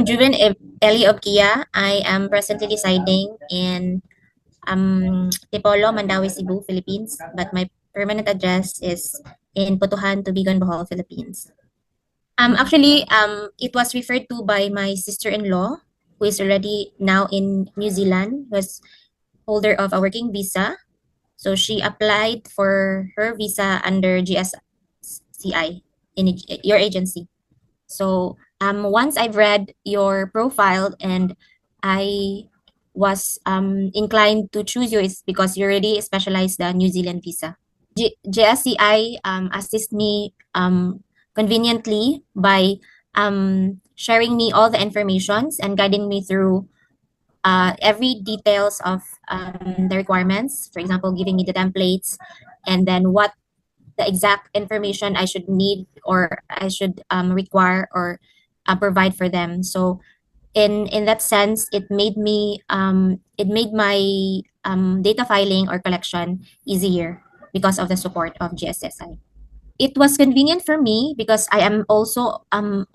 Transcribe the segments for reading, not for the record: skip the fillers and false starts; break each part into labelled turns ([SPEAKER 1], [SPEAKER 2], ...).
[SPEAKER 1] Juven Eli Obkia. I am presently residing in Tipolo, Mandawi, Cebu, Philippines, but my permanent address is in Putuhan, Tubigan, Bohol, Philippines. It was referred to by my sister-in-law, who is already now in New Zealand, was holder of a working visa. So she applied for her visa under GSCI in your agency. So once I've read your profile and I was inclined to choose you is because you already specialized the New Zealand visa. GSCI assist me conveniently by sharing me all the informations and guiding me through every details of the requirements. For example, giving me the templates and then what the exact information I should need or I should require or provide for them. So in that sense, it made my data filing or collection easier because of the support of GSSI. It was convenient for me because I am also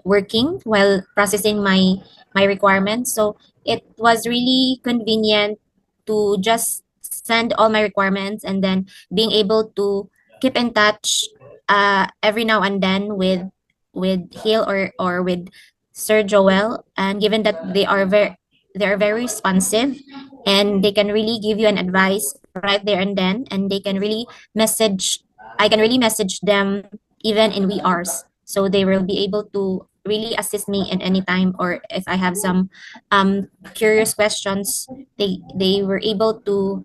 [SPEAKER 1] working while processing my requirements. So it was really convenient to just send all my requirements and then being able to keep in touch every now and then with Hill or with Sir Joel. And given that they are very responsive and they can really give you an advice right there and then, and they can really message I can really message them even in wee hours. So they will be able to really assist me in any time, or if I have some curious questions, they were able to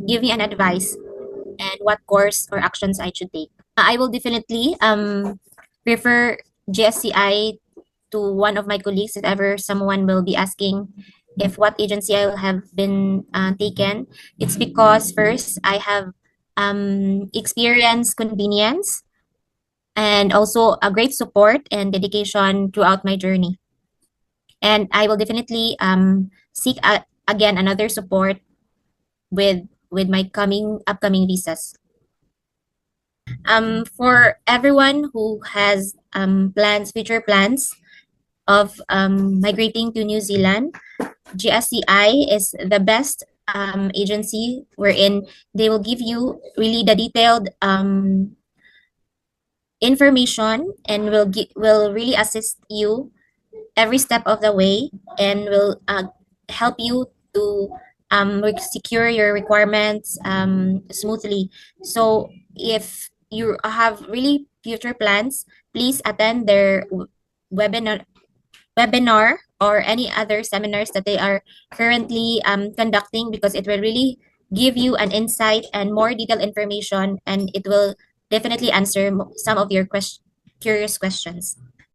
[SPEAKER 1] give me an advice and what course or actions I should take. I will definitely refer GSCI to one of my colleagues if ever someone will be asking if what agency I have been taken. It's because first I have experienced convenience and also a great support and dedication throughout my journey. And I will definitely seek again another support with my upcoming visas. For everyone who has future plans of migrating to New Zealand, GSCI is the best agency wherein they will give you really the detailed information and will really assist you every step of the way and will help you to secure your requirements smoothly. So if you have really future plans, please attend their webinar or any other seminars that they are currently conducting, because it will really give you an insight and more detailed information, and it will definitely answer some of your curious questions.